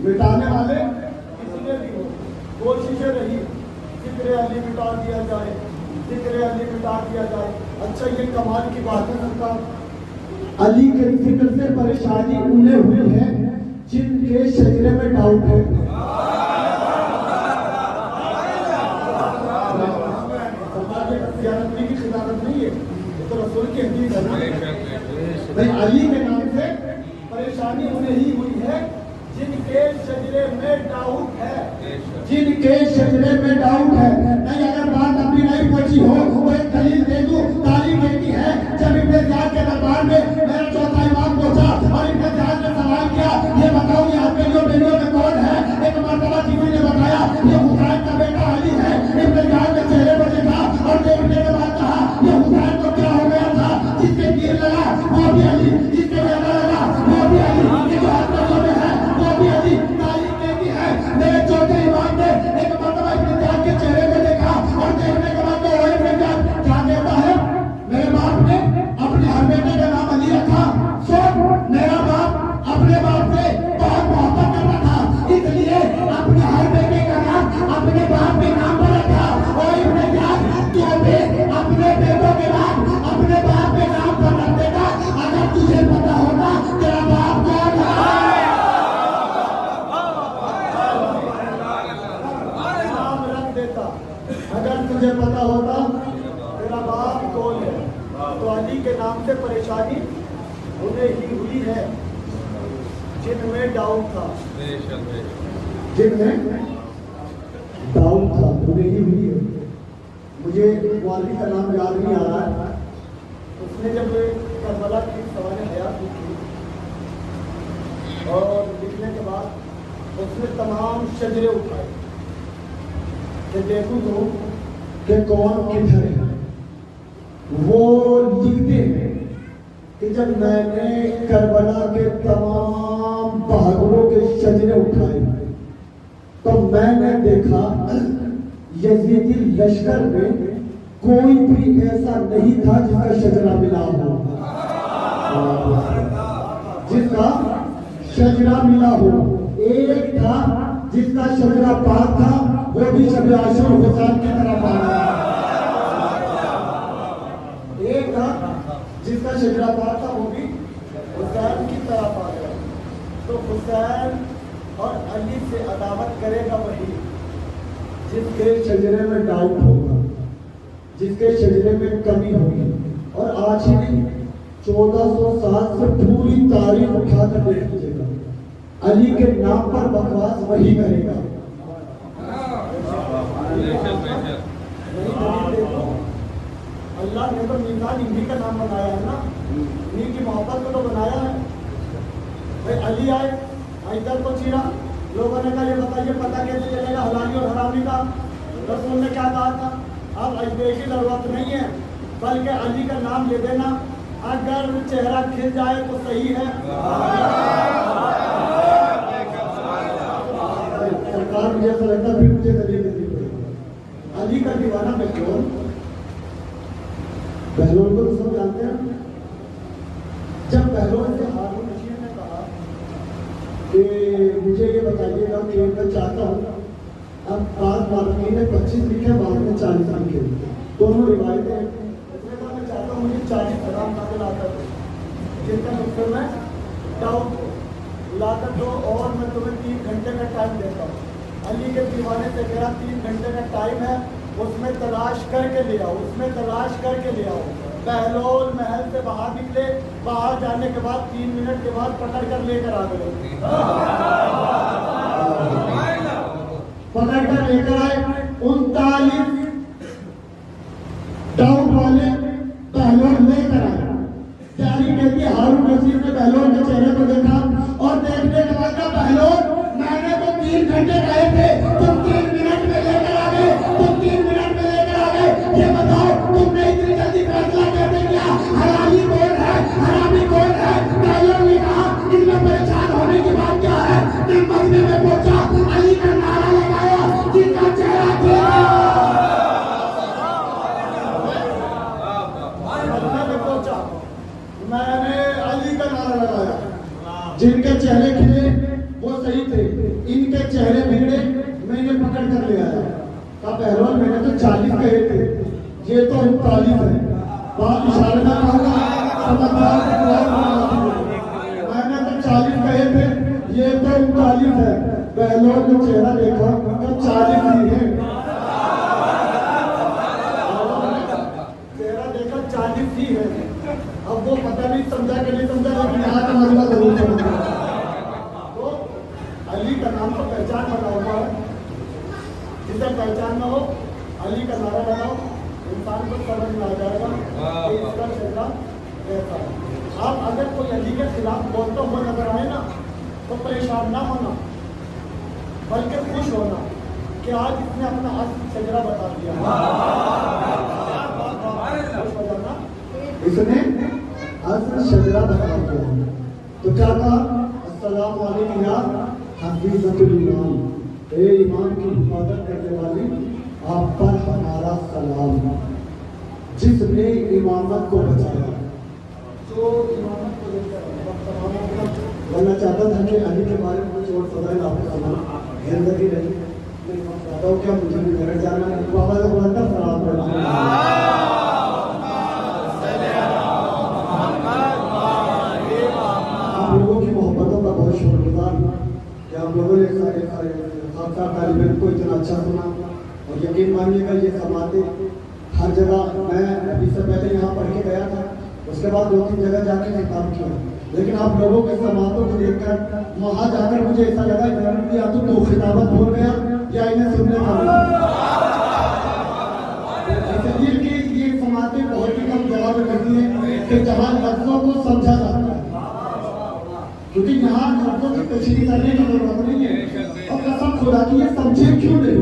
मिटाने वाले इसलिए भी हो, कोशिशें रही जिक्र अली मिटा दिया जाए, जिक्र अली मिटा दिया जाए। अच्छा ये कमाल की बात है सरकार, अली के जिक्र से परेशानी उन्हें हुई है जिनके शजरे में डाउट है। की खिलाफत नहीं है, ये तो रसूल की हदीस है ना भाई। अली के नाम से परेशानी उन्हें ही हुई है जिनके शजरे में डाउट है, जिनके शजरे में डाउट है। नहीं अगर बात अभी नहीं पहुंची हो तो एक दलील दे दूं। तारीख कहती है जब इब्ने ज़ियाद के दरबार में मेरा चौथा इमाम पहुंचा और इब्ने ज़ियाद ने सवाल किया ये बताओ ये हथेलियों बेलियों में कौन है? एक मर्तबा किसी ने बताया ये हुसैन का बेटा अली है। इब्ने ज़ियाद के चेहरे पर देखा और देखने के बाद कहा ये हुसैन को क्या हो गया था? जिसके तीर लगा वो भी अली, जिसके बेटा लगा वो भी अली, ये जो हथेलियों में है वो भी अली। तारीख कहती है मेरे चौथे इमाम ने एक मर्तबा इब्ने ज़ियाद के चेहरे अली के नाम से परेशानी उन्हें ही हुई है जिनमें डाउट था, जिनमें डाउट था उन्हें ही हुई है। मुझे वाली का नाम याद नहीं आ रहा है। उसने जब करबला की सवाल हयात लिखी और लिखने के बाद उसने तमाम शजरे उठाए कि देखूं तो कि कौन किधर है। वो लिखते हैं कि जब मैंने करबला के तमाम पहाड़ों के शजरे उठाए तो मैंने देखा यजीदी लश्कर में कोई भी ऐसा नहीं था जिसका शजरा मिला हो, जिसका शजरा मिला हो। एक था जिसका शजरा पाक था, वो भी शब आशूर हुसैन की तरह पाक था। एक था जिसका शजरा पाक था, वो भी हुसैन की तरह पाक था। तो हुसैन और अली से अदावत करेगा वही जिसके शजरे में डाउट होगा, जिसके शजरे में कमी होगी। और आज ही नहीं 1400 साल से पूरी तारीख उठाकर देख लीजिएगा, अली के नाम पर बकवास वही करेगा। अल्लाह ने तो मीज़ान इन्हीं का नाम बनाया है ना, इन्हीं की मोहब्बत को तो बनाया है। भाई अली आए, इधर को चीरा, लोगों ने कहा ये बताइए पता कैसे चलेगा हलाली और हरामी का। रसूल ने क्या कहा था, अब अजमेर की जरूरत नहीं है, बल्कि अली का नाम ले देना, अगर चेहरा खिल जाए तो सही है। सरकार मुझे ऐसा लगता फिर मुझे दलील देनी पड़ेगी। अली का दीवाना बहलोल, बहलोल को तो सब जानते हैं। जब बहलोल से हारून रशीद ने कहा कि मुझे ये बताइएगा कि मैं चाहता हूँ, अब बाद वाकई ने 25 लिखे, बाद में 40 लिखे, दोनों रिवायतें। उसने कहा मैं चाहता हूँ मुझे 40 हराम कातिल लाकर दो, जिनका मुझसे मैं डाउट लाकर दो, और मैं तुम्हें 3 घंटे का टाइम देता हूँ। अली के दीवाने से मेरा 3 घंटे का टाइम है, उसमें तलाश करके ले आओ, उसमें तलाश करके ले आओ। बहलोल महल से बाहर निकले, बाहर जाने के बाद 3 मिनट के बाद पकड़ कर लेकर आ गए, पकड़ कर लेकर आए। 39 डाउट वाले बहलोल लेकर आए। तैयारी कहती है हारून रशीद ने बहलोल के चेहरे को देखा और देखने के बाद कहा बहलोल मैंने तो 3 घंटे कहे थे, तुम 3 मिनट में लेकर आ गए, तुम 3 मिनट में लेकर आ गए। ये बताओ तुमने इतनी जल्दी फैसला कैसे किया, हलाली कौन है, हरामी कौन है। बहलोल ने कहा इनमें परेशान होने की बात क्या है। मैं मस्जिद में पहुंचा, अली का नारा लगाया, जिनका चेहरा मैंने अली का नारा लगाया, जिनके चेहरे खिले वो सही थे, इनके चेहरे बिगड़े, मैंने पकड़ कर ले आया। कहा बहलोल मैंने तो 40 कहे थे, ये तो 39 है। बात इशारे में कहूँगा, समझदार मैंने तो 40 कहे थे, ये तो 39 है। बहलोल का चेहरा देखा तो 40 ही है, चेहरा देखा 40 ही है। अब वो पता नहीं समझा कि नहीं समझा, लेकिन यहाँ का मसला जरूर समझा। तो अली का नाम तो पहचान बना हुआ है, जिसे पहचान न हो अली का नारा लगाओ, इंसान को समझ में आ जाएगा कि इसका चेहरा कैसा है। आप अगर कोई अली के खिलाफ बोलते हुए नजर आए ना, तो परेशान ना होना, बल्कि खुश होना कि आज इसने अपना असली चेहरा बता दिया। खुश हो जाना, इसने असली चेहरा बता दिया। तो क्या कहा, अस्सलाम वालेकुम या हफीज़तुल इमाम, ए इमाम की हिफाजत करने वाली आप पर हमारा सलाम, जिसने इमामत को बचाया। तो इमामत को लेकर बोलना चाहता था कि अली के बारे में कुछ और फज़ाइल आपको सुना, जिंदगी रही मैं चाहता हूँ क्या मुझे भी घर जाना है। बाबा ने बोला था सलाम आप लोगों की मोहब्बतों का बहुत शुक्रगुजार कि आप लोगों ने सारे आपका तालिब को इतना अच्छा सुना। और यकीन मानिएगा ये समाते हर जगह, मैं अभी से पहले यहाँ पढ़ के गया था, उसके बाद 2-3 जगह जाके मैं काम किया, लेकिन आप लोगों के समातों को देखकर वहां जाकर मुझे ऐसा लगा कि या तो दो खिताबत बोल गया या इन्हें सुनने का इसलिए कि ये समातें बहुत ही कम जवाब करती है कि जहां लफ्जों को समझा जाता है, क्योंकि यहाँ लफ्जों की तशरीह करने की जरूरत नहीं है। और कसम खुदा की ये समझे क्यों नहीं,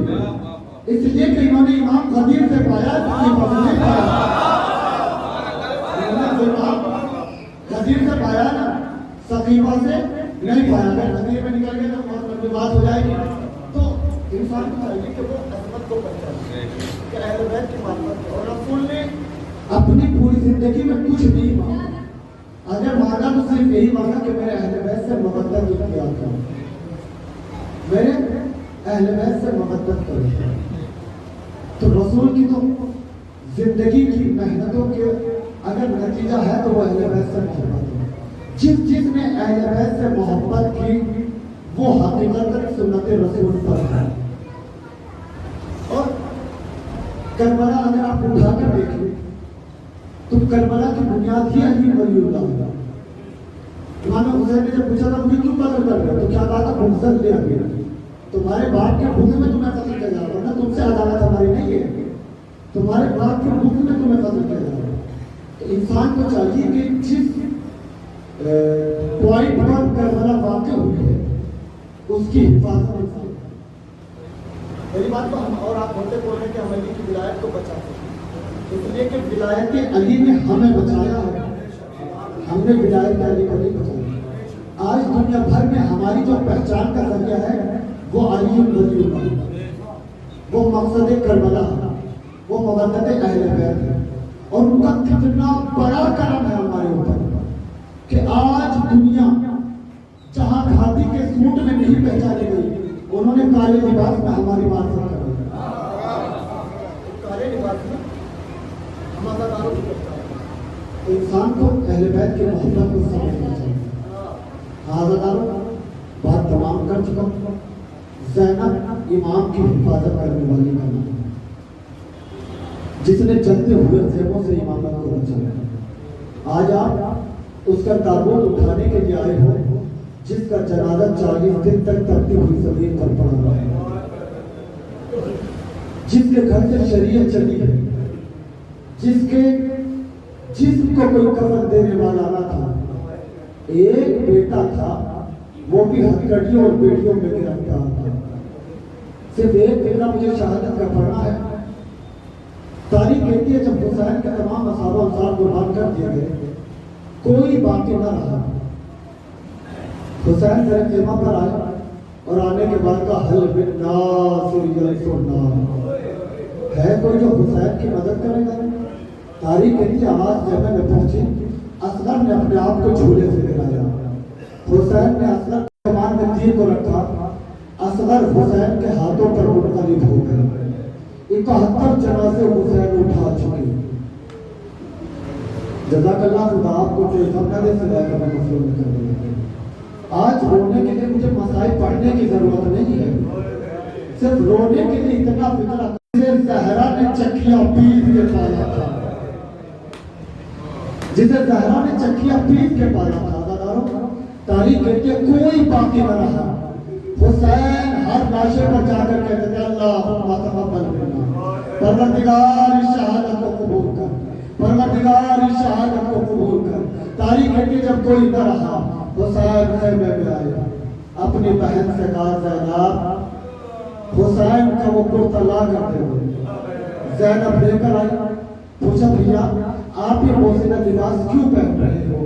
इसलिए कि इन्होंने इमाम खदीर से पाया नहीं पाया, खदीर से पाया ना, सकीफा से नहीं पाया। अगर खदीर में निकल गए तो बहुत लंबी बात हो जाएगी। तो इंसान को चाहिए कि वो अजमत को पहचाने कि अहले बैत की मार्फत है। और रसूल ने अपनी पूरी जिंदगी में कुछ नहीं मांगा, अगर मांगा तो सिर्फ यही मांगा कि मेरे अहले बैत से मोहब्बत इख्तियार करो, मेरे अहले बैत से मोहब्बत करो। तो रसूल की तो जिंदगी की मेहनतों के अगर नतीजा है तो वो अहले बैत से मोहब्बत है। जिसने अहले बैत से मोहब्बत की वो हकीकत सुन्नत रसूल पर है। और करबला अगर आप उठाकर देखें तो करबला की बुनियाद ही अली वलीउल्लाह है। इमाम हुसैन ने जब पूछा था मुझे क्यों कत्ल कर रहे हो, तो क्या कहा था, बुग़्ज़ ले गया, तुम्हारे बाप के बुग़्ज़ में तुम्हें कत्ल किया जा रहा है ना, तुमसे अदालत हमारी नहीं है, तुम्हारे बाप के बुग़्ज़ में तुम्हें कत्ल किया जा रहा है। तो इंसान को चाहिए कि जिस पॉइंट पर करबला वाक़ हुई है उसकी हिफाजत। मेरी बात को हम और आप होते बोल रहे हैं कि हम अली की विलायत को बचा सकते, इसलिए कि विलायत अली ने हमें बचाया है, हमने विलायत अली को नहीं बचाया। आज दुनिया भर में हमारी जो पहचान का जरिया है वो अली वलीउल्लाह, वो मकसद करबला, वो मवद्दत अहले बैत है। और उनका कितना बड़ा करम है हमारे ऊपर कि आज दुनिया जहां खादी के सूट में नहीं पहचानी गई, उन्होंने काले लिबास में हमारी मार्फत कर दी। काले लिबास में हमारा दारों की पहचान। इंसान को अहले बैत की मोहब्बत को समझना चाहिए। आज़ादारों बात तमाम कर चुका हूं। ज़ैनब इमाम की हिफाजत करने वाली का नाम, जिसने जलते हुए ज़ेबों से इमामत को बचाया। आज आप उसका ताबूत उठाने के लिए आए हो, जिसका जनाजा 40 दिन तक तपती हुई ज़मीन पर पड़ा रहा है, जिसके घर से शरीयत चली है, जिसको कोई कफन देने वाला ना था, एक बेटा था वो भी हथकड़ियों और बेटियों में गिरफ्तार था। सिर्फ एक बेटा मुझे शहादत का पढ़ना है। तारीख कहती है जब हुसैन के तमाम असहाबा अंसार कुर्बान कर दिए गए, कोई बाकी न रहा। हुसैन जरा खेमा पर आए और आने के बाद का हल बिन्ना है कोई जो हुसैन की मदद करेगा। तारीख कहती आवाज जगह में पहुंची, असगर ने अपने आप को झूले से गिराया, हुसैन ने असगर कमान में तीर को रखा, असगर हुसैन के हाथों पर मुनक़लिब हो गए। 71 जनाजे हुसैन उठा चुके। जज़ाकल्लाह खुदा आपको बेखबरी से लेकर मसरूम कर दिया। आज रोने के लिए मुझे मसाइल पढ़ने की जरूरत नहीं है, सिर्फ रोने के लिए इतना फिक्र। ज़हरा ने चकिया पीस के पाला था, जिसे ज़हरा ने चकिया पीस के पाला था। तारीख कहती है कोई बाकी न रहा। हुसैन हर लाशे पर जाकर कहते थे अल्लाहुम्मा तक़ब्बल मिन्ना, परवरदिगार इस शहादत को कबूल कर, परवरदिगार इस शहादत को कबूल कर। तारीख कहती है जब कोई न रहा, हुसैन ख़ैमे में आया, अपनी बहन से कहा ज़ैनब, हुसैन का वो कुर्ता ला करते हुए ज़ैनब लेकर आई। पूछा भैया आप ये पोशीदा लिबास क्यों पहन रहे हो?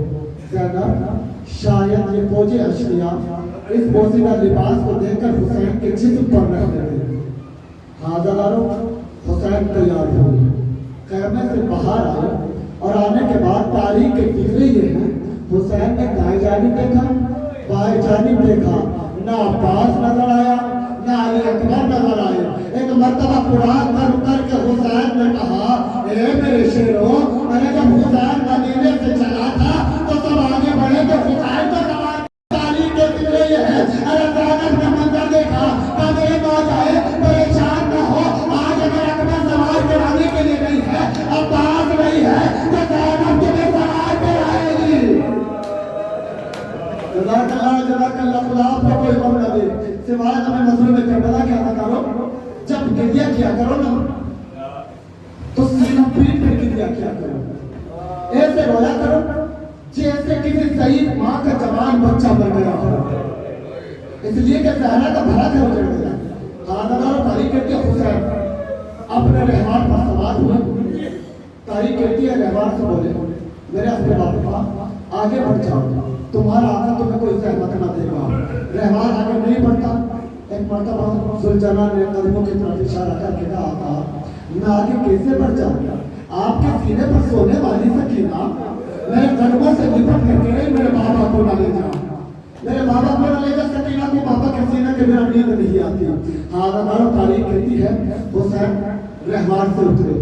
ज़ैनब शायद ये फौजी अशरिया इस पोशीदा लिबास को देखकर हुसैन के जिस्म पर रख देते। हाज़ारों हुसैन तैयार हो खैमे से बाहर आए और आने के बाद तारीख के फिक्रे ये है, हुसैन ने दाएं जानिब देखा, बाएं जानिब देखा, ना अब्बास नजर आया, ना अली अकबर नजर आए। एक मर्तबा कुरान पर उतर के हुसैन ने कहा, ए मेरे शेरों, मैंने जब हुसैन मदीने से चला था तो सब आगे बढ़े तो हुसैन को सवाल। तारीख के फिक्रे ये है, अरे ज़ैनब ने मंजर देखा, कब एक आ जाए परेशान न हो। आज अगर अकबर सवाल कराने के लिए नहीं है, अब्बास नहीं है, तो ज़ैनब तुम्हें सवाल जज़ाकल्लाह, खुदा आपको कोई गम न दे। सिवाय हमें मजलूम करबला क्या था करो, जब गिरिया किया करो ना तो सीना पीट पे गिरिया किया करो, ऐसे रोया करो जैसे किसी शहीद माँ का जवान बच्चा मर गया हो, इसलिए कि सहरा का भरा घर उजड़ गया। खानदार तारीख कहती है हुसैन अपने रहमान पर सवार हुए। तारीख कहती है रहमान से बोले, मेरे अपने बाबा आगे बढ़ जाओ, तुम्हारा आका तुम्हें कोई सहमत न देगा। रहमान आगे नहीं बढ़ता। एक मर्तबा सुलझाना ने कदमों की तरफ इशारा करके कहा था, मैं आगे कैसे बढ़ जाऊंगा, आपके सीने पर सोने वाली सकीना मेरे कदमों से लिपट करके मेरे बाबा को न ले जाओ, मेरे बाबा को न ले जा। सकीना को बाबा के सीने के बिना नींद नहीं आती। हाँ हमारा तारीख कहती है हुसैन रहमान से उतरे,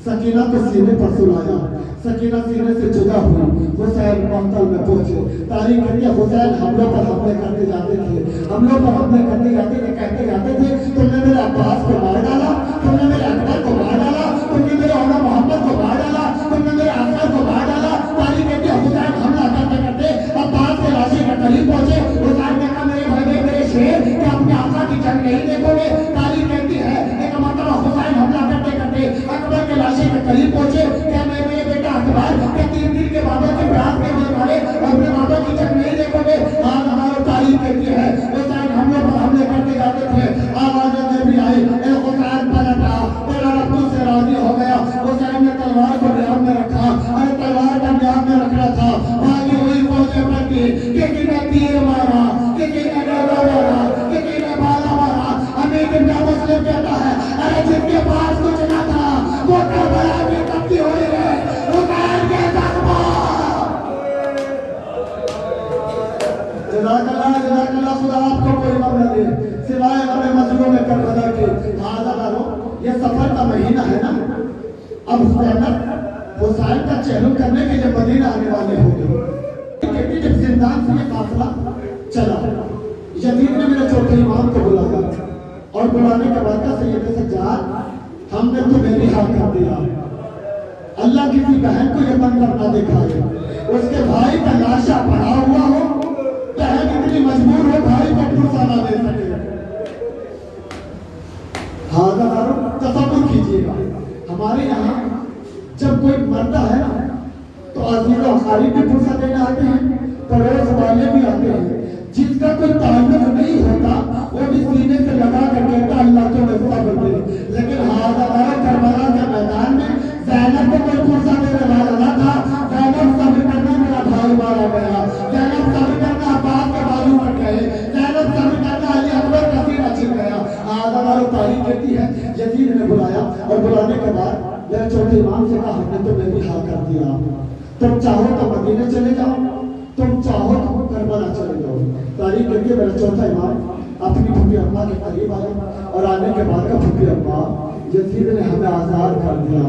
सकीना को सीने पर सुलाया, सकीना सीने से जुदा हुई, हुसैन मक्तल में पहुंचे। तारीख कहती है हुसैन हमलों पर हमले करते जाते थे, हमलों पर हमले करते जाते थे, कहते जाते थे तुमने मेरे अब्बास को मार डाला, तुमने मेरे अकबर को मार डाला, तुमने मेरे औला मोहम्मद को मार डाला, तुमने मेरे असगर को मार डाला। तारीख कहती है हुसैन हमला करते करते अब्बास के लाशे के करीब पहुंचे। हुसैन ने कहा मेरे भाई मेरे शेर क्या अपने आका की जंग नहीं देखोगे। तारीख कहती है एक मरतबा हुसैन हमला करते करते अकबर के लाशे के करीब पहुंचे। क्या मैं मेरे बेटा अकबर के 3 दिन के बाबा के प्यास के लिए मारे अपने बाबा की जंग नहीं देखोगे। आज हमारी तारीख कहती है हुसैन हमले पर हमले करते जाते थे, आवाजें में भी आई, ए हुसैन पलटा, तेरा रब तुझसे राजी हो गया। हुसैन ने तलवार को न्याम में रखा, अरे तलवार का न्याम में रखना था। भागी हुई फौजें पलटी, किसी ने तीर मारा, किसी ने डंडा मारा, किसी ने भाला मारा। अमीर इब्न मुस्लिम कहता है अरे जिसके पास कुछ ना था वो करबला में कब्जी हुई है, हुसैन के जज्बा। जज़ाकल्लाह, खुदा आपको कोई गम न दे सिवाय हमें मजलूम करबला के। हाज़ारो ये सफर का महीना है ना, अब हुसैन का चेहरा करने के लिए मदीना आने वाले होंगे। जब जिंदान से ये काफिला चला, यजीद ने मेरे चौथे इमाम को बुलाया और बुलाने के बाद का सैयद सज्जाद हमने तुम्हें रिहा कर दिया। अल्लाह किसी बहन को ये मंजर ना दिखाए, उसके भाई का लाशा पड़ा हुआ हो, बहन इतनी मजबूर हो भाई को पुरसा ना दे सके। हाज़ारो तसव्वुर कीजिएगा, हमारे यहाँ जब कोई मरता है ना तो अजीज और खारिज भी पुरसा देने आते हैं, पड़ोस वाले भी आते हैं। जिसका कोई ताल्लुक नहीं होता वो भी सीने से लगा कर कहता अल्लाह तो सब्र दे। लेकिन हाज़ारो करबला के मैदान में ज़ैनब को कोई पुरसा देने वाला ना था। ज़ैनब सब्र करना मेरा भाई मारा गया, ज़ैनब सब्र करना अब्बास के बाजू कट गए, ज़ैनब सब्र करना अली अकबर का सीना छिल गया। हाज़ारो तारीख कहती है यजीद ने बुलाया और बुलाने के बाद मेरे चौथे इमाम से कहा हमने तो मैं भी हाँ कर दिया, तुम चाहो तो मदीने चले जाओ, तुम चाहो तो करबला चले जाओ। तारीख करके मेरा चौथा इमाम अपनी फूफी अम्मा के करीब आया और आने के बाद का फूफी अम्मा यजीद ने हमें आजाद कर दिया।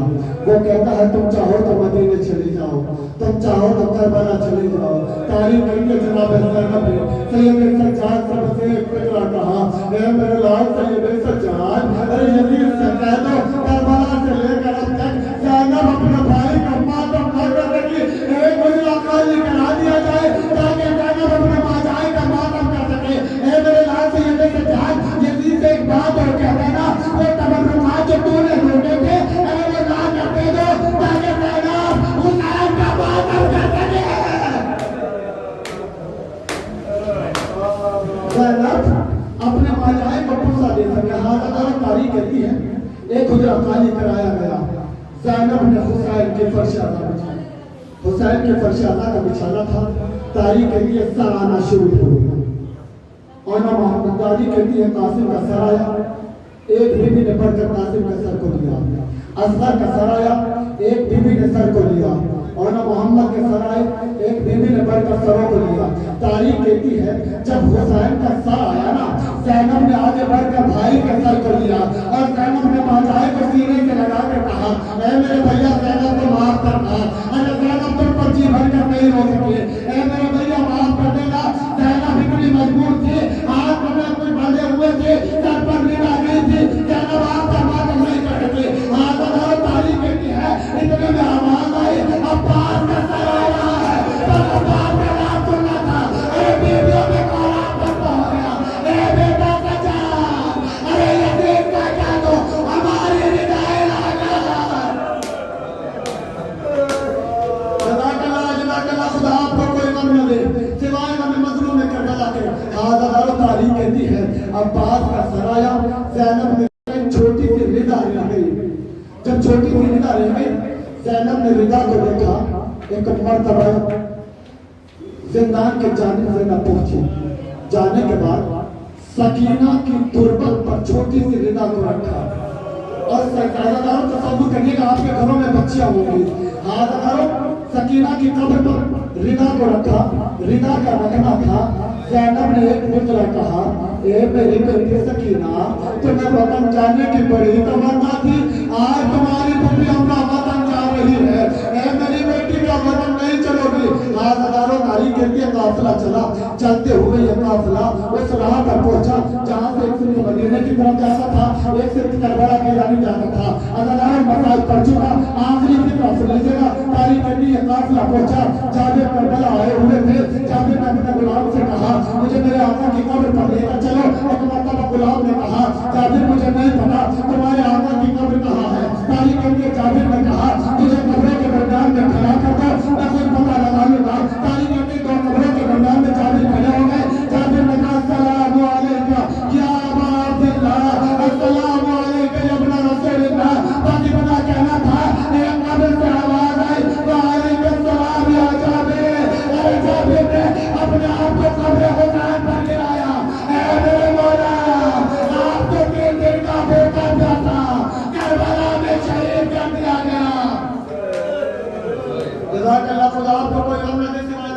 वो कहता है तुम चाहो तो मदीने चले जाओ, तुम चाहो तो करबला चले जाओ। तारीख करके जनाब ज़ैनब ने सैयद सज्जाद से फिक्र कहा, मेरे लाल सैयद सज्जाद अरे यजीद से कह दो करबला से लेकर अब तक ज़ैनब अपने भाई का मातम कर सके, एक गुजरा खाली करा दिया जाए ताकि ज़ैनब अपने माजाए का मातम कर सके। मेरे लाल सैयद सज्जाद यजीद से एक बात और कह देना, वो तबर्रुआत जो तूने लूटे थे अरे वो ना करते दो ताकि ज़ैनब हुसैन का मातम कर सके। ज़ैनब अपने माजाए को पुरसा दे सके। हाज़ारो तारीख कहती है एक गुजरा खाली कराया गया, ज़ैनब ने हुसैन के फर्श आज़ा बिछाया, हुसैन के फर्श आज़ा का बिछाना था। तारीख कहती है सर आना शुरू हो गया और ना मोहम्मद तारीख कहती है कासिम का सर आया, एक बीबी ने पढ़कर कासिम का सर को लिया, असगर का सर आया, एक बीबी ने सर को लिया और ना मोहम्मद के सर आए, एक बीबी ने बढ़कर सरों को लिया। तारीख कहती है जब हुसैन का सर आया ना ज़ैनब ने आगे बढ़कर भाई के सर को लिया और ज़ैनब ने माजाए को सीने से लगा कर कहा ऐ मेरे भैया ज़ैनब को माफ करना, अरे ज़ैनब तुम पर जी भर कर नहीं रो सके, ऐ मेरे भैया माफ कर देना। ज़ैनब इतनी मजबूर थी, हाथ में कुछ बंधे हुए थे, सर पर नींद आ गई थी, ज़ैनब आपका मातम नहीं कर सके। हाज़ारो तारीख कहती है इतने में आवाज आई अब्बास का सर आया है, अब्बास का नाम सुनना था। अरे बीवियों में कौन हाज़ारों तारीख कहती है अब्बास का सराया ज़ैनब ने छोटी सी रिदा रह गई। जब छोटी सी रिदा रह गई ज़ैनब ने रिदा को देखा, एक मर्तबा जिंदान के जाने से न पहुंची। जाने के बाद सकीना की तुरबत पर छोटी सी रिदा को रखा और हाज़ारों तसव्वुर करिएगा आपके घरों में बच्चियां होंगी। हाज़ारों सकीना की कब्र पर रिदा को रखा। रिदा का रखना था। ज़ैनब ने एक मुद्रा कहा, ए मेरी बेटी सकीना, तुम्हें वतन जाने की बड़ी तमन्ना थी, आज तुम्हारी बेटी अपना वतन जा रही है। ए मेरी बेटी का वतन नहीं चलोगी। हाज़ारों नारी कहती है काफिला चला। चलते हुए ये काफिला उस राह पर पहुंचा जहां से एक सिर्फ मदीने की तरफ जाता था, एक सिर्फ करबला की जानी जाता था। हाज़ारों मसाज पड़ चुका, आखिरी की तरफ लीजिएगा तारीख कहती है काफिला पहुंचा। जाबिर करबला आए हुए थे। जाबिर ने अपने गुलाम से कहा, मुझे मेरे आका की कब्र पर लेकर चलो। एक मर्तबा गुलाम ने कहा, जाबिर मुझे नहीं पता तुम्हारे आका की कब्र कहाँ है। तारीख कहती है जाबिर ने कहा, तुझे कब्रों के दरमियान में खड़ा कर दो, मैं खुद पता लगा लूंगा। तारीख कहती है दो कब्रों के दरमियान में जाबिर खड़े हो गए। जाबिर ने कहा, अस्सलामु अलैका या अबा अब्दुल्लाह, अस्सलामु अलैका या इब्न रसूलिल्लाह। बाकी बता कहना था, एक कब्र से आवाज आई, वालेकुम अस्सलाम या जाबिर। अरे जाबिर ने अपने आप को कब्र हुसैन पर गिराया। ऐ मेरे मौला, आपको 3 दिन का भूखा प्यासा करबला में शहीद कर दिया गया। जज़ाकल्लाह, खुदा आपको कोई गम न दे सिवाय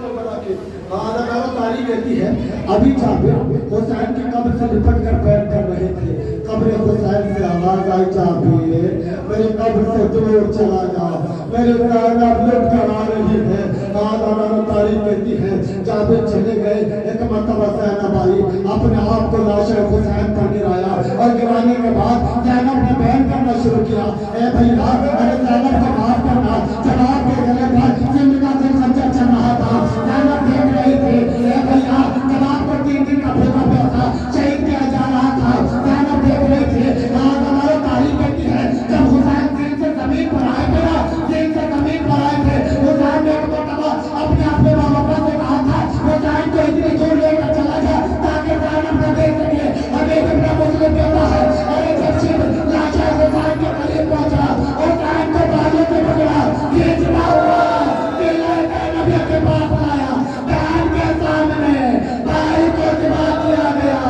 करबला के। हाज़ारों तारीख कहती है अभी जाबिर हुसैन की कब्र से लिपट कर बैठ कर रहे थे। कब्र हुसैन से आवाज आई, जाबिर मेरे कब्र से दूर चला जा, मेरे ज़ैनब लुट कर आ रही है। हाज़ारों तारीख कहती है जाबिर चले गए। एक मर्तबा ज़ैनब आई, अपने आप को लाश हुसैन पर गिराया और गिराने के बाद ज़ैनब ने बयान करना शुरू किया, ए भैया अरे ज़ैनब को माफ करना। जवाब के गले पर जिंद का दिल खंजर चल रहा था। ज़ैनब देख रही थी, ए भैया जवाब को 3 दिन का भूखा प्यासा शहीद किया जा रहा था। ज़ैनब देख रही थी। हाज़ारों तारीख कहती है जब हुसैन दिन से जमीन पर आए थे ना, दिन से जमीन पर आए थे, हुसैन ने अपने अपने बाबा से कहा था, हुसैन को इतनी दूर लेकर चला जा ताकि ज़ैनब न देख सके। अभी इब्न मुस्लिम कहता है, अरे जब लाशा हुसैन के करीब पहुंचा, हुसैन को बाजू से पकड़ा, खींचना हुआ, नबी के पास लाया, बहन के सामने भाई को जिमा दिया गया,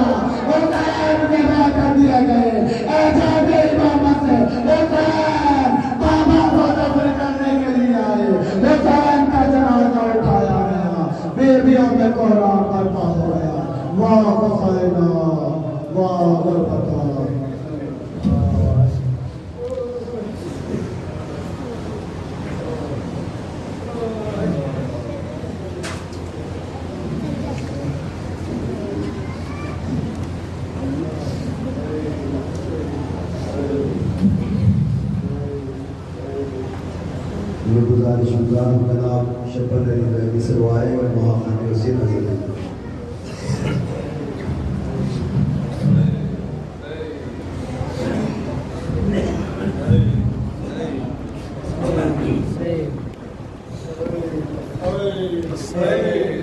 हुसैन जिमा कर दिया गए। ऐसा इमामत से हुसैन बाबा को दफन करने के लिए आए। हुसैन का जनाजा उठाया गया, बेबियों में कोहराम बर्पा हो गया। वाह हुसैन वाह बरकत। गुजारिश जनाब शपथ अली सरवाए और महाखाने वसीम Hey.